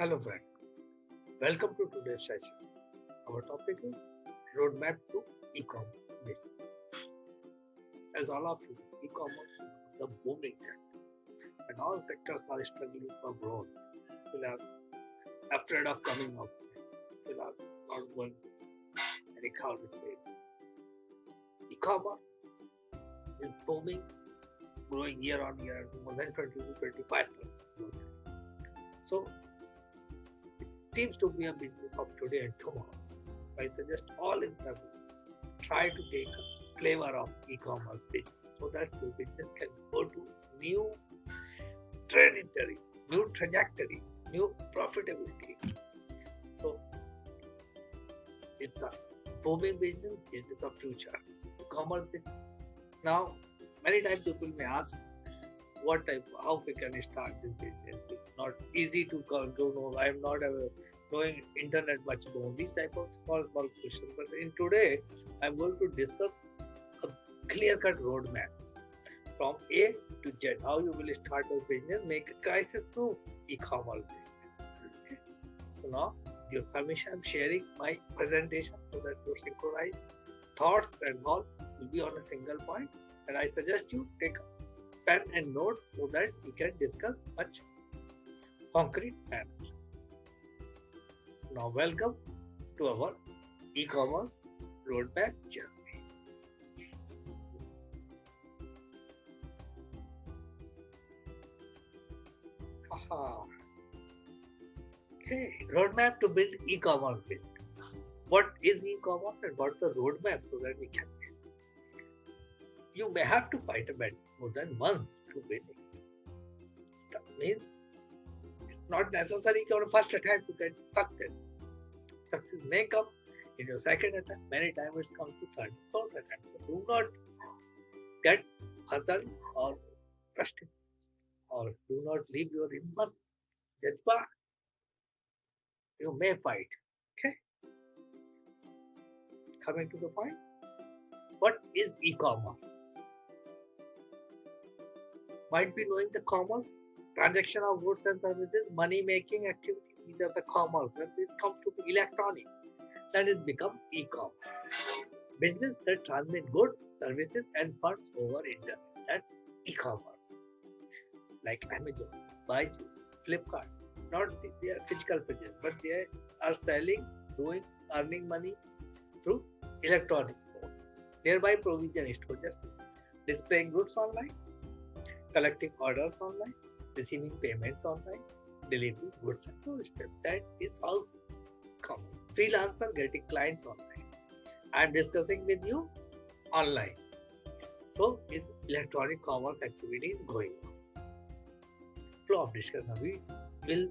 Hello friend, welcome to today's session. Our topic is roadmap to e-commerce business. As all of you, e-commerce is the booming sector, and all sectors are struggling for growth. People are afraid of coming out. People are not going any crowded place. E-commerce is booming, growing year on year, more than 20 to 25%. So it seems to be a business of today and tomorrow. I suggest all in the try to take a flavor of e-commerce business so that your business can go to new trajectory, new trajectory, new profitability. So it's a booming business, business of future. E-commerce business. Now, many times people may ask what type, how we can start this business. It's not easy to know. I'm not knowing internet much more. These type of small questions. But in today, I'm going to discuss a clear-cut roadmap from A to Z. How you will start your business, make a crisis-proof e-commerce business. Okay. So now, with your permission, I'm sharing my presentation so that your synchronized thoughts and all will be on a single point. And I suggest you take pen and note so that we can discuss much concrete manner. Now welcome to our e-commerce roadmap journey. Aha. Okay, roadmap to build e-commerce business. What is e-commerce and what's the roadmap so that we can you may have to fight a battle more than once to win it. That means it's not necessary your first attempt to get success. Success may come in your second attempt, many times it's come to third, fourth attempt. So do not get puzzled or frustrated or do not leave your himmat jazba. You may fight. Okay? Coming to the point. What is e-commerce? Might be knowing the commerce, transaction of goods and services, money making activity, these are the commerce. When it comes to the electronic, then it becomes e-commerce. Business that transmit goods, services and funds over internet. That's e-commerce. Like Amazon, Baidu, Flipkart. Not their physical business, but they are selling, doing, earning money through electronic mode. Nearby provision store just displaying goods online, collecting orders online, receiving payments online, delivering goods at doorstep. That is all common. Freelancer getting clients online. I am discussing with you online. So is electronic commerce activity is going on. Flow of discussion. We will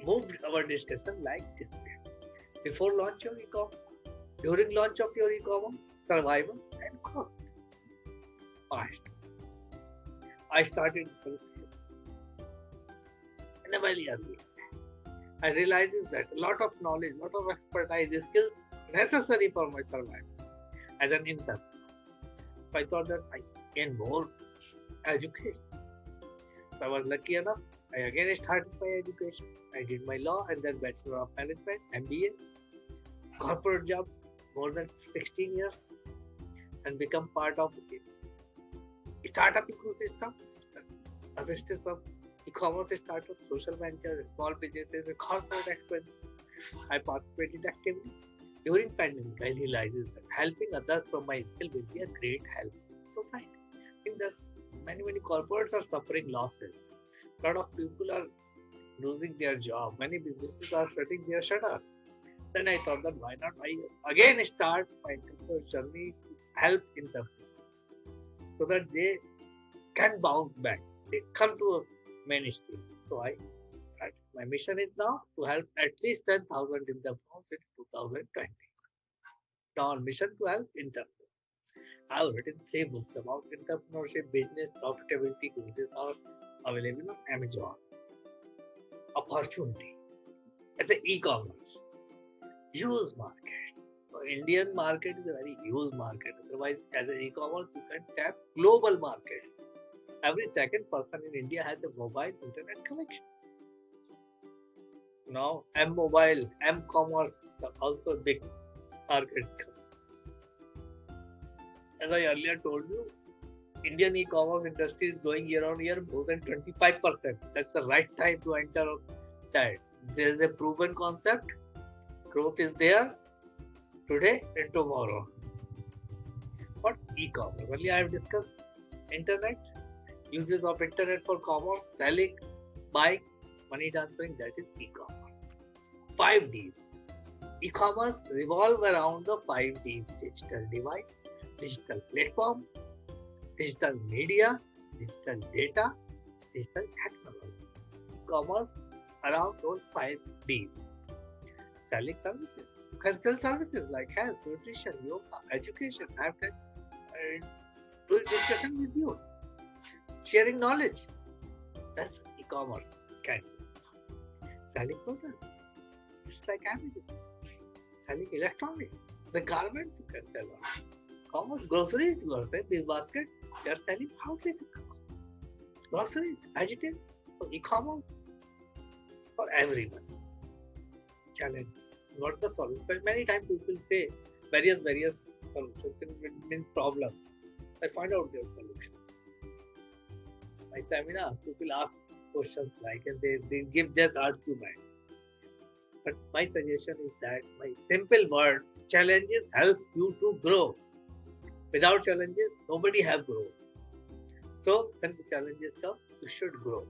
move our discussion like this. Before launch your e-commerce, during launch of your e-commerce, survival and growth. Past. I started in a very early stage. I realized that a lot of knowledge, lot of expertise, skills necessary for my survival as an intern. So I thought that I gain more education. So I was lucky enough. I again started my education. I did my law and then Bachelor of Management, MBA, corporate job, more than 16 years, and become part of startup ecosystem, assistance of e-commerce startup, social ventures, small businesses, corporate expense. I participated actively. During pandemic, I realized that helping others from my skill will be a great help to society. In this, many corporates are suffering losses. A lot of people are losing their job. Many businesses are shutting their shutters. Then I thought that why not I again start my journey to help in the so that they can bounce back. They come to a mainstream. So my mission is now to help at least 10,000 entrepreneurs in 2020. Now on mission to help entrepreneurs. I have written 3 books about entrepreneurship, business, profitability. These are available on Amazon. Opportunity as an e-commerce. Huge market. So Indian market is a very huge market. Otherwise, as an e-commerce, you can tap global market. Every second person in India has a mobile internet connection. Now M-Mobile, M-Commerce, also big markets. As I earlier told you, Indian e-commerce industry is growing year on year more than 25%. That's the right time to enter that. There is a proven concept. Growth is there today and tomorrow. What e-commerce? Earlier I have discussed internet, uses of internet for commerce, selling, buying, money transferring, that is e-commerce. 5 Ds. E-commerce revolve around the 5 Ds: digital device, digital platform, digital media, digital data, digital technology. E-commerce around those 5 Ds. Selling services. You can sell services like health, nutrition, yoga, education. I have doing discussion with you. Sharing knowledge. That's e-commerce. Can selling products. Just like Amazon. Selling electronics. The garments you can sell on. Commerce, groceries, you are saying, this basket, they are selling outside the groceries, vegetables, for e-commerce, for everyone. Challenges, not the solution. But many times people say various solutions, it means problem. I find out their solutions. My seminar, people ask questions like, and they give just argument. But my suggestion is that, my simple word, challenges help you to grow. Without challenges, nobody have grown. So when the challenges come, you should grow.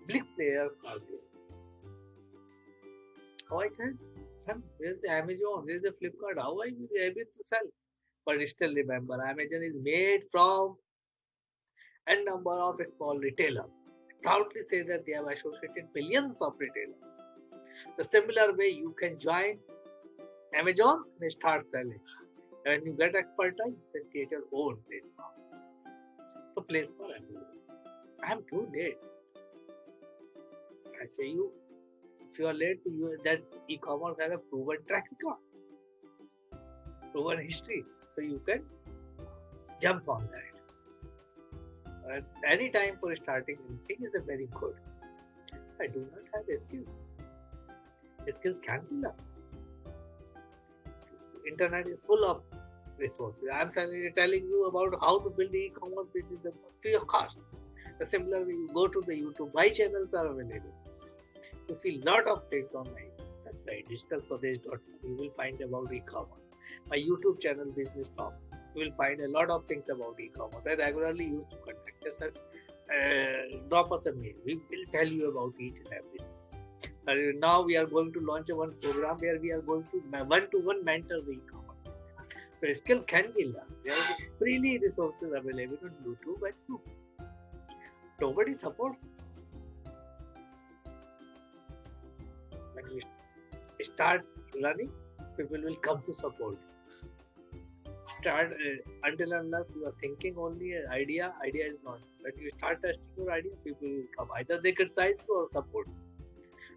Big players are there. How I can? There's the Amazon, there's the Flipkart. How I will be able to sell? But still remember, Amazon is made from a number of small retailers. I proudly say that they have associated millions of retailers. The similar way you can join Amazon and start selling. When you get expertise, then create your own platform. So place for everyone. I am too late. I say you, if you are late, that's e-commerce has a proven track record, proven history. So you can jump on that. And any time for starting anything is a very good. I do not have a skill. The skill can be learned. Internet is full of resources. I am telling you about how to build e-commerce business free of cost. The similar way you go to the YouTube, my channels are available. You see lot of things on my website, digitalpradesh.com. You will find about e-commerce. My YouTube channel, Business Talk, you will find a lot of things about e-commerce. I regularly used to contact us. Drop us a mail. We will tell you about each and everything. Now we are going to launch one program where we are going to one-to-one mentor the e-commerce. So skill can be learned. There are freely resources available on YouTube and Google. Nobody supports. When you start learning, people will come to support. Start until unless you are thinking only an idea is not. When you start testing your idea, people will come. Either they criticize you or support.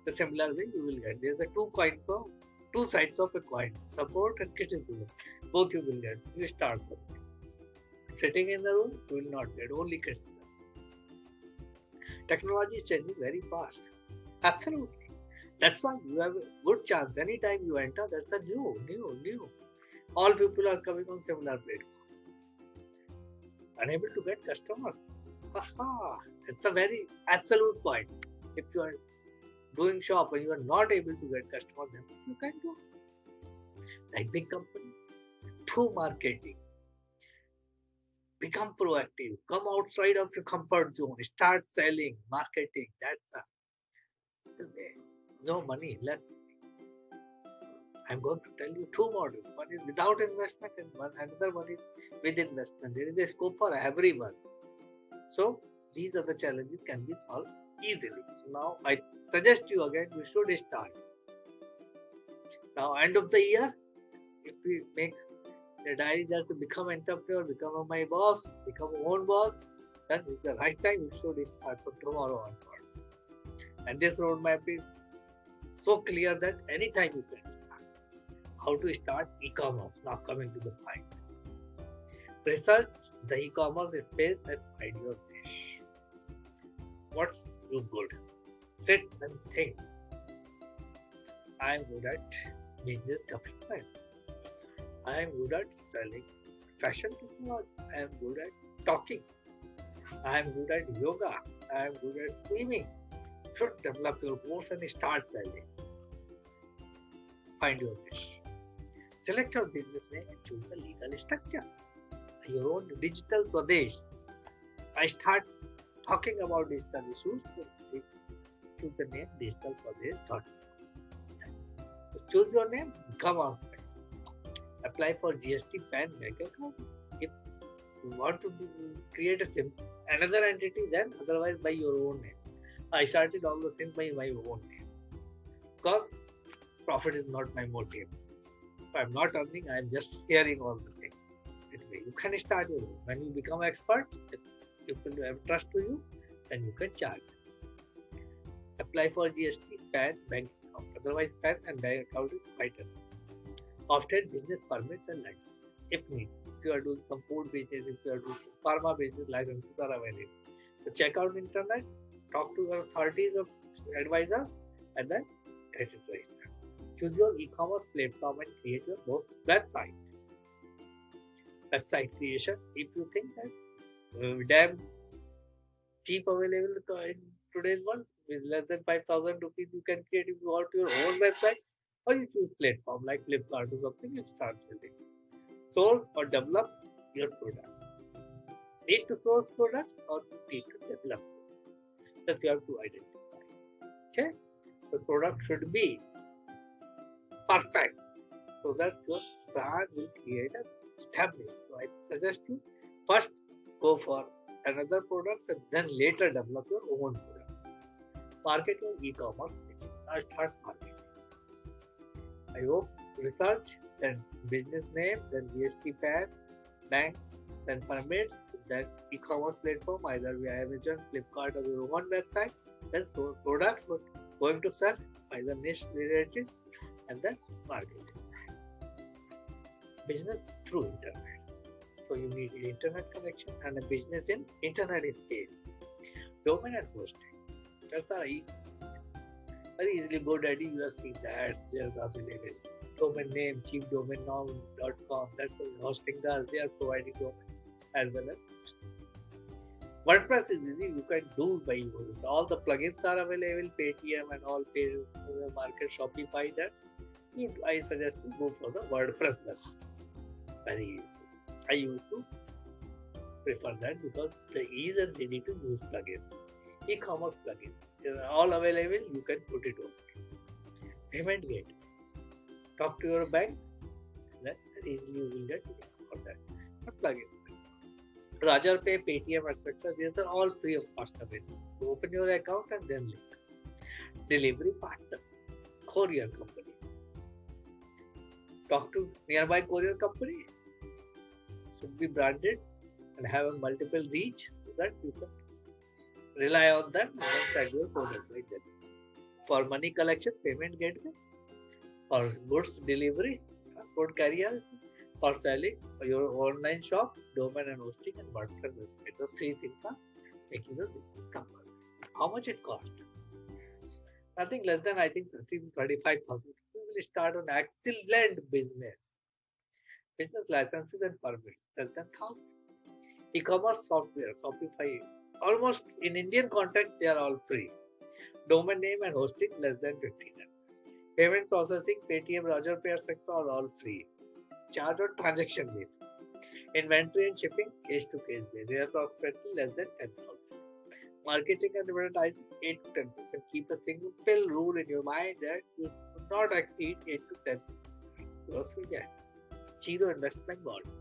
The similar way you will get. There's two sides of a coin: support and criticism. Both you will get. You start something. Sitting in the room, you will not get only criticism. Technology is changing very fast. Absolutely. That's why you have a good chance. Anytime you enter, that's a new. All people are coming on similar platform. Unable to get customers. It's a very absolute point. If you are doing shop and you are not able to get customers, then you can do. Like big companies, through marketing. Become proactive. Come outside of your comfort zone. Start selling, marketing. That's no money, less money. I'm going to tell you two models. One is without investment and another one is with investment. There is a scope for everyone. So these are the challenges can be solved easily. So now I suggest you again, you should start. Now end of the year, if we make the diary just to become entrepreneur, become my boss, become my own boss, then it's the right time you should start from tomorrow onwards. And this roadmap is so clear that anytime you can start. How to start e-commerce, now coming to the point. Research the e-commerce space and find your niche. What's you good? Sit and think. I am good at business development. I am good at selling fashion technology. I am good at talking. I am good at yoga. I am good at swimming. Should develop your course and start selling. Find your niche. Select your business name and choose the legal structure. Your own digital Pradesh. I start talking about digital issues. Choose the name Digital Pradesh. So choose your name, come on. Apply for GST PAN bank account. If you want to create another entity, then otherwise by your own name. I started all the things by my own name because profit is not my motive. If I'm not earning, I'm just sharing all the things. Anyway, you can start your own. When you become expert, if people have trust to you, then you can charge. Apply for GST PAN bank account. Otherwise, PAN and bank account is quite enough. Obtain business permits and license if needed. If you are doing some food business, if you are doing some pharma business, licenses are available. So check out internet, talk to your authorities or advisors, and then get it registered. Choose your e-commerce platform and create your website. Website creation. If you think that's damn cheap available in today's world, with less than 5,000 rupees, you can create if you want your own website. Or you choose platform like Flipkart or something, you start selling. Source or develop your products. Need to source products or need to develop products. That's you have to identify. Okay? The product should be perfect. So that your brand will create a established. So I suggest you first go for another products and then later develop your own product. Market your e-commerce. Start marketing. I hope research, then business name, then GST PAN, bank, then permits, then e-commerce platform, either via Amazon, Flipkart, or your own website, then so products what going to sell, either niche related, and then marketing. Business through internet. So you need an internet connection and a business in internet space. Domain and hosting. That's our very easily GoDaddy, you have seen that there's available. Domain name, cheapdomainnow.com, that's what hosting does. They are providing domain as well as hosting. WordPress is easy, you can do by yours. All the plugins are available, Paytm and all market, Shopify. I suggest you go for the WordPress version. Very easy. I used to prefer that because the ease and ready to use plugin. E-commerce plugin. All available, you can put it on. Payment gateway. Talk to your bank, then easily you will get for that. But plugin. Razorpay, Paytm, etc. These are all free of cost available. So open your account and then link. Delivery partner. Courier company. Talk to nearby courier company. Should be branded and have a multiple reach so that you can rely on them and sell your product like that. For money collection, payment gateway. For goods delivery, transport carrier. For selling, for your online shop, domain and hosting, and WordPress website. The three things are making your business company. How much it cost? Nothing less than, I think, 35,000. You will start an excellent business. Business licenses and permits, less than 1,000. E-commerce software, Shopify, almost in Indian context, they are all free. Domain name and hosting, less than 15. Payment processing, Paytm, Razorpay, etc. are all free. Charge on transaction basis. Inventory and shipping, case to case basis. They are approximately less than 10,000. Marketing and advertising, 8 to 10%. Keep a simple rule in your mind that you should not exceed 8 to 10%. Gross will get. Zero investment model.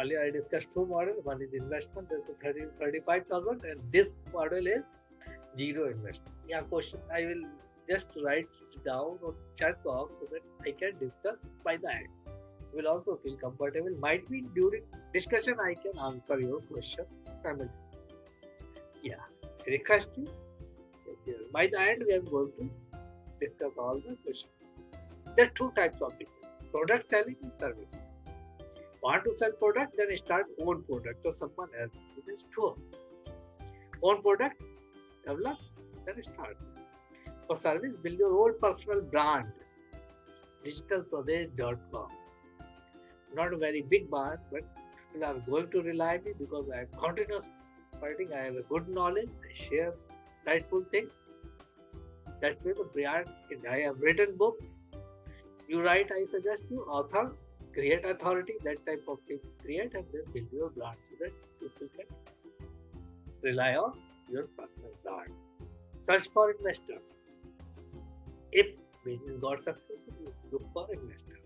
Earlier I discussed two models. One is investment, that's 35,000, and this model is zero investment. Yeah, question I will just write down or chat box so that I can discuss by the end. You will also feel comfortable. Might be during discussion I can answer your questions. Yeah, request you. By the end we are going to discuss all the questions. There are two types of business: product selling and service. Want to sell product, then start own product or someone else. This is two. Own product, develop, then start. For service, build your own personal brand. Digitalpradesh.com. Not a very big brand, but people are going to rely on me because I am continuous fighting. I have a good knowledge. I share rightful things. That's why the brand. I have written books. You write, I suggest you author, create authority, that type of things. Create and then build your brand so that people can rely on your personal brand. Search for investors. If business got successful, you look for investors.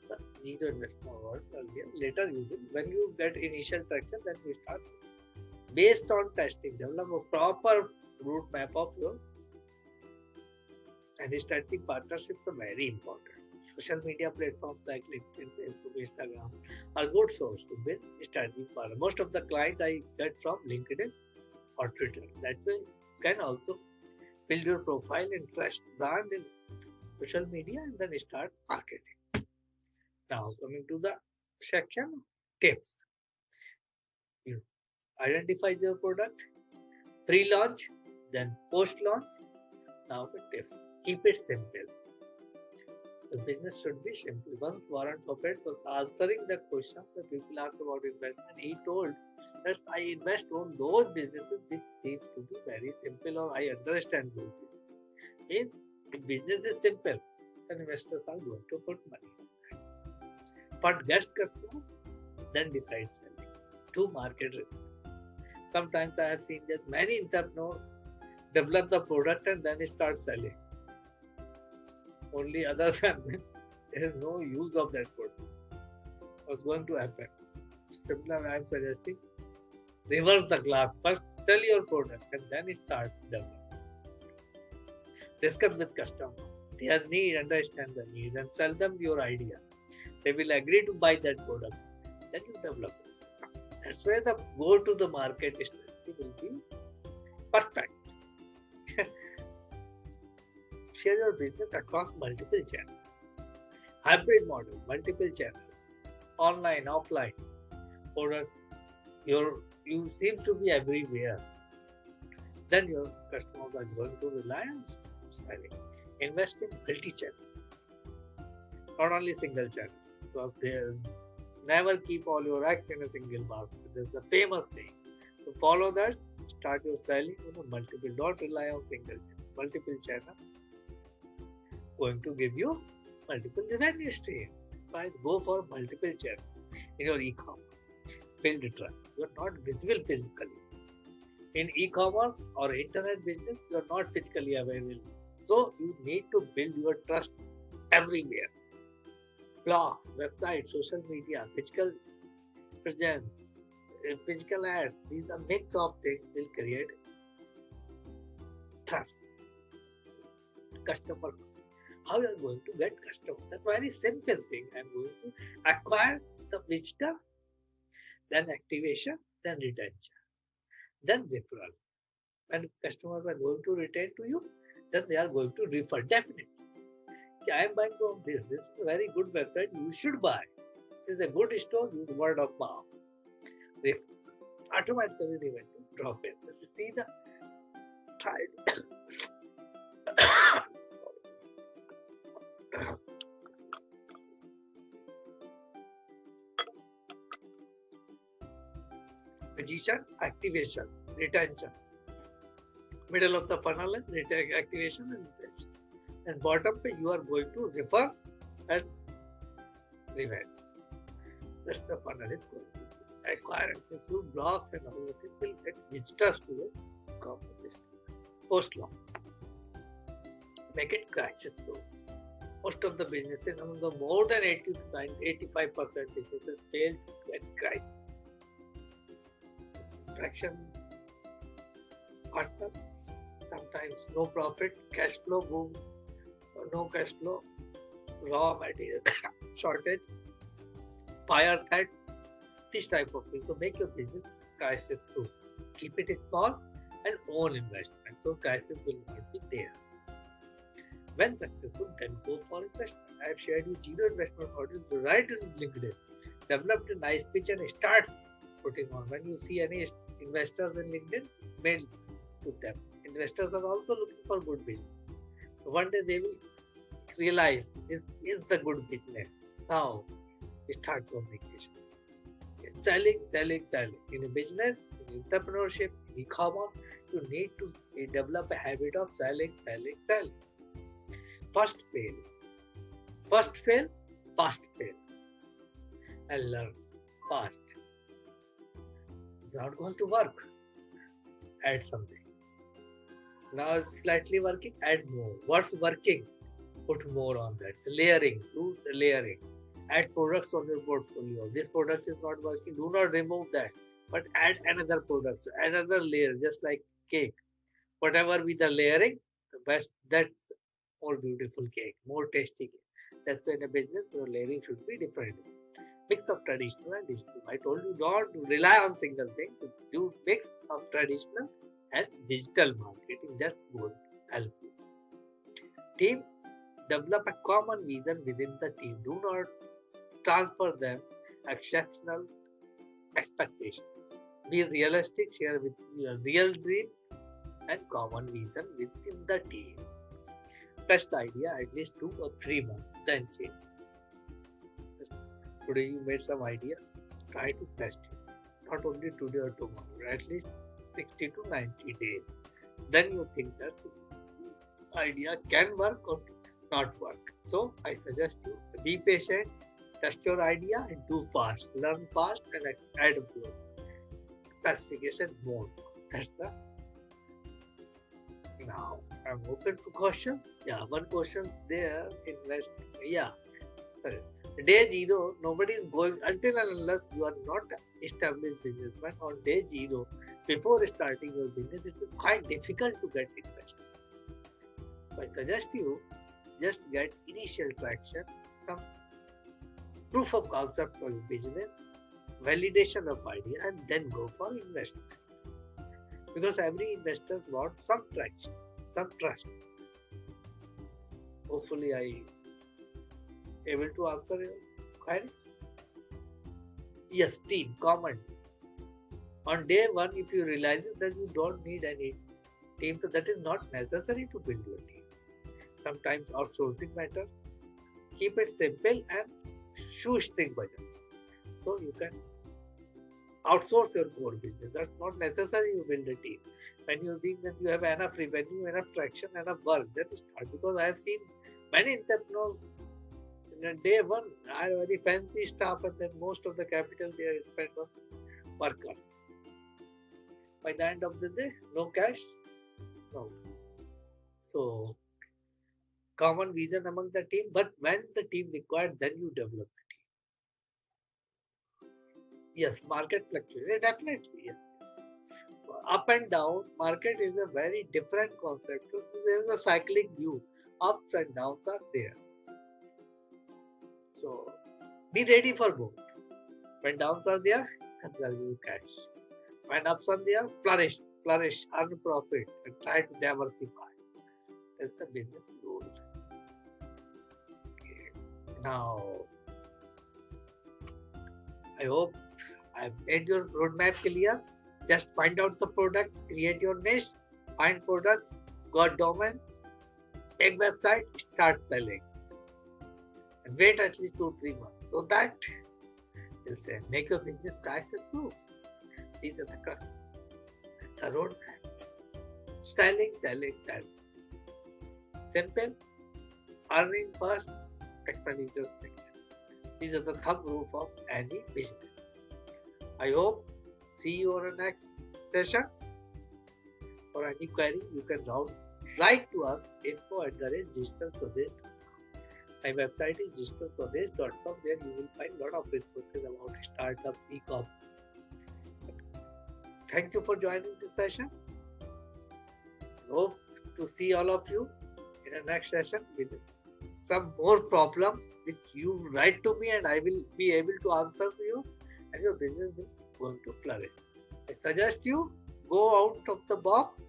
The zero investment was earlier. Later you will. When you get initial traction, then we start based on testing. Develop a proper route map of your and strategic partnerships are very important. Social media platforms like LinkedIn, Facebook, Instagram are good source to build strategic partner. Most of the clients I get from LinkedIn or Twitter. That way you can also build your profile and trust brand in social media and then start marketing. Now coming to the section tips. You identify your product, pre-launch, then post-launch. Now the tips. Keep it simple. The business should be simple. Once Warren Buffett was answering the question that people asked about investment, he told that I invest on those businesses which seem to be very simple or I understand those businesses. Means if business is simple, then investors are going to put money. But guest customer, then decide selling. To market research. Sometimes I have seen that many entrepreneurs develop the product and then start selling. Only other than that, there is no use of that product. What's going to happen? Simply, I am suggesting reverse the glass. First, sell your product and then start developing. Discuss with customers their need, understand the need, and sell them your idea. They will agree to buy that product. Then you develop it. That's why the go to the market strategy will be perfect. Share your business across multiple channels. Hybrid model, multiple channels, online, offline, products. You seem to be everywhere. Then your customers are going to rely on selling. Invest in multi-channel, not only single channel. So never keep all your eggs in a single basket. There's a famous saying. So follow that. Start your selling on a multiple. Don't rely on single channel. Multiple channel going to give you multiple revenue stream. Right? Go for multiple channels in your e-commerce. Build trust. You are not visible physically. In e-commerce or internet business, you are not physically available. So you need to build your trust everywhere. Blogs, websites, social media, physical presence, physical ads. These are mix of things will create trust. Customer. How you are going to get customers? That's a very simple thing. I'm going to acquire the visitor, then activation, then retention, then referral. When customers are going to return to you, then they are going to refer definitely. I am buying from this. This is a very good website. You should buy. This is a good store. Use word of mouth. They automatically they went to drop it. Let's see the tried. Acquisition, activation, retention. Middle of the funnel is activation and retention. And bottom page you are going to refer and revenge. That's the funnel is going to acquire and pursue blocks and all the things will get visitors to the competition. Post launch. Make it crisis proof. Most of the businesses, among the more than 80 to 85% businesses fail at crisis. Traction partners, sometimes no profit, cash flow boom, no cash flow, raw material shortage, fire threat, this type of thing. So make your business crisis proof. Keep it small and own investment. So crisis will not be there. When successful, then go for investment. I have shared you zero investment model right in LinkedIn. Developed a nice pitch and start putting on. When you see any investors in LinkedIn, mail to them. Investors are also looking for good business. So one day they will realize this is the good business. Now start communication. Selling. In a business, in entrepreneurship, in e-commerce, you need to develop a habit of selling. First fail, fast fail, and learn fast. It's not going to work. Add something. Now it's slightly working, add more. What's working? Put more on that. So layering, do the layering. Add products on your portfolio. This product is not working, do not remove that, but add another product, another layer, just like cake. Whatever with the layering, the best, that's more beautiful cake, more tasty cake. That's why in a business, your layering should be different. Mix of traditional and digital. I told you don't rely on single thing. Do mix of traditional and digital marketing. That's good. Help you. Team, develop a common vision within the team. Do not transfer them exceptional expectations. Be realistic, share with your real dream and common vision within the team. Test the idea at least 2 or 3 months, then change. Today you made some idea, try to test it. Not only today or tomorrow, at least 60 to 90 days. Then you think that idea can work or not work. So I suggest you be patient, test your idea and do fast. Learn fast and add more. Specification more. That's the. Now I'm open for questions. Yeah, one question there. Invest. Yeah. Day zero, nobody is going until and unless you are not established businessman on day zero. Before starting your business, it is quite difficult to get investment. So I suggest you just get initial traction, some proof of concept for your business, validation of idea, and then go for investment. Because every investor wants some traction, some trust. Hopefully, I able to answer your query. Yes, team, common. On day one, if you realize that you don't need any team, so that is not necessary to build your team. Sometimes outsourcing matters. Keep it simple and shoestring budget. So you can outsource your core business. That's not necessary you build a team. When you think that you have enough revenue, enough traction, enough work, then start. Because I have seen many entrepreneurs in day one are very fancy staff and then most of the capital they are spent on workers. By the end of the day, no cash, no. So common vision among the team, but when the team required, then you develop the team. Yes, market fluctuates. Definitely, yes. Up and down, market is a very different concept. So there is a cyclic view. Ups and downs are there. So be ready for both. When downs are there, conserve your cash. When ups are there, flourish, earn profit, and try to diversify. That's the business rule. Okay. Now, I hope I've made your roadmap clear. Just find out the product, create your niche, find product, got domain, make website, start selling. And wait at least 2-3 months. So that they'll say, make your business prices proof. These are the crux. The roadmap. Selling. Simple. Earning first, expenditure second. These are the thumb rule of any business. I hope see you on the next session. For any query, you can write to us info@digitalpradesh.com. My website is digitalpradesh.com. There you will find a lot of resources about startup, e-com. Thank you for joining this session. Hope to see all of you in the next session with some more problems which you write to me and I will be able to answer to you and your business is going to flourish. I suggest you go out of the box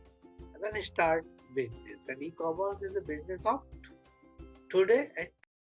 and then start business. And e-commerce is a business of today and